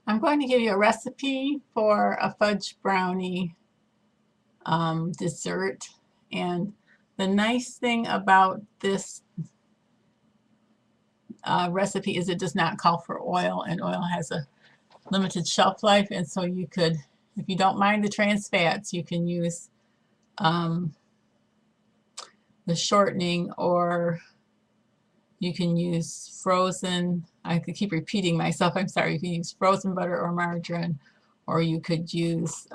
I'm going to give you a recipe for a fudge brownie dessert. And the nice thing about this recipe is it does not call for oil, and oil has a limited shelf life. And so you could, if you don't mind the trans fats, you can use um, the shortening, or you can use frozen, I could keep repeating myself, I'm sorry, you can use frozen butter or margarine, or you could use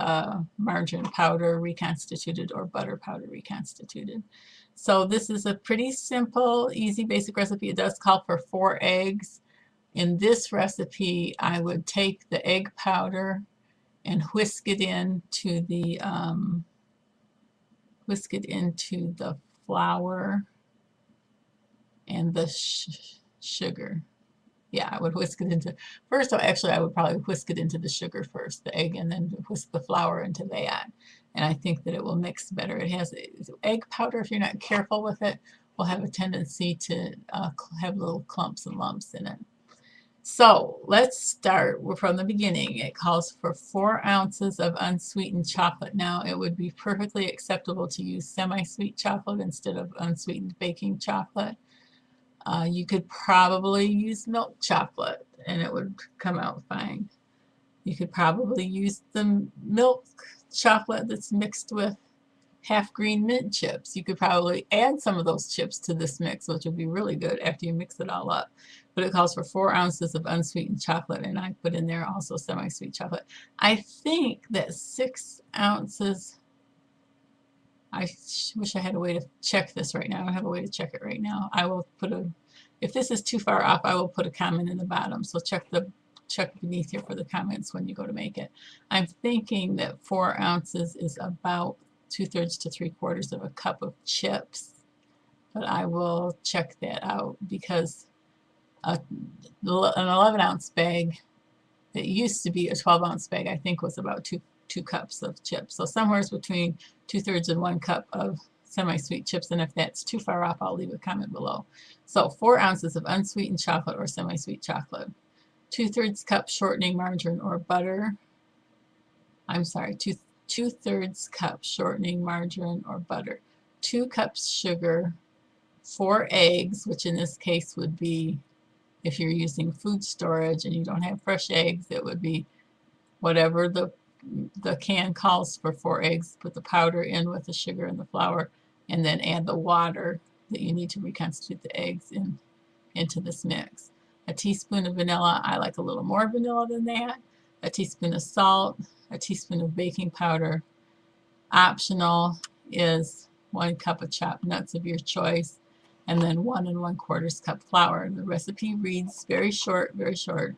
margarine powder reconstituted or butter powder reconstituted. So this is a pretty simple, easy, basic recipe. It does call for 4 eggs. In this recipe, I would take the egg powder and whisk it into the flour and the sugar. Yeah, I would whisk it into, first, actually, I would probably whisk it into the sugar first, the egg, and then whisk the flour into that. And I think that it will mix better. It has egg powder, if you're not careful with it, will have a tendency to have little clumps and lumps in it. So let's start from the beginning. It calls for 4 ounces of unsweetened chocolate. Now, it would be perfectly acceptable to use semi-sweet chocolate instead of unsweetened baking chocolate. You could probably use milk chocolate and it would come out fine. You could probably use the milk chocolate that's mixed with half green mint chips. You could probably add some of those chips to this mix, which would be really good after you mix it all up. But it calls for 4 ounces of unsweetened chocolate, and I put in there also semi-sweet chocolate. I think that 6 ounces, I wish I had a way to check this right now. I don't have a way to check it right now. I will put a, if this is too far off, I will put a comment in the bottom. So check beneath here for the comments when you go to make it. I'm thinking that 4 ounces is about 2/3 to 3/4 of a cup of chips, but I will check that out because an 11-ounce bag that used to be a 12-ounce bag, I think, was about two cups of chips. So somewhere between 2/3 and 1 cup of semi-sweet chips, and if that's too far off, I'll leave a comment below. So 4 ounces of unsweetened chocolate or semi-sweet chocolate, 2/3 cup shortening margarine or butter. I'm sorry, 2/3 cup shortening margarine or butter, 2 cups sugar, 4 eggs, which in this case would be, if you're using food storage and you don't have fresh eggs, it would be whatever the can calls for 4 eggs. Put the powder in with the sugar and the flour, and then add the water that you need to reconstitute the eggs into this mix. A teaspoon of vanilla. I like a little more vanilla than that. A teaspoon of salt, a teaspoon of baking powder. Optional is 1 cup of chopped nuts of your choice, and then 1 1/4 cup flour. The recipe reads very short, very short.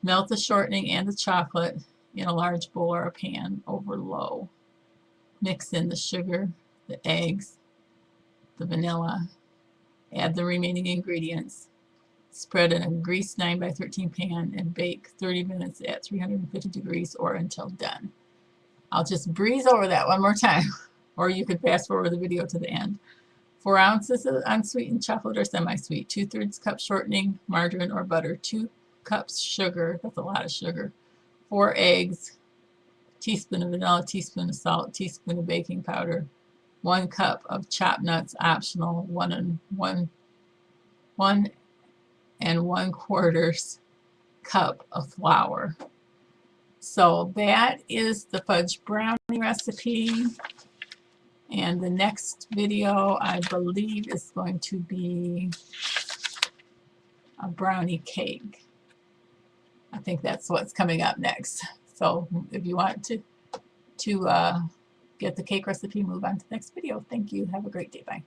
Melt the shortening and the chocolate in a large bowl or a pan over low. Mix in the sugar, the eggs, the vanilla. Add the remaining ingredients. Spread in a greased 9x13 pan and bake 30 minutes at 350 degrees or until done. I'll just breeze over that one more time, or you could fast forward the video to the end. 4 ounces of unsweetened chocolate or semi-sweet, 2/3 cup shortening, margarine or butter, 2 cups sugar, that's a lot of sugar, 4 eggs, teaspoon of vanilla, teaspoon of salt, teaspoon of baking powder, 1 cup of chopped nuts, optional, 1 1/4 cup of flour. So that is the fudge brownie recipe. And the next video, I believe, is going to be a brownie cake. I think that's what's coming up next. So if you want to get the cake recipe, move on to the next video. Thank you. Have a great day. Bye.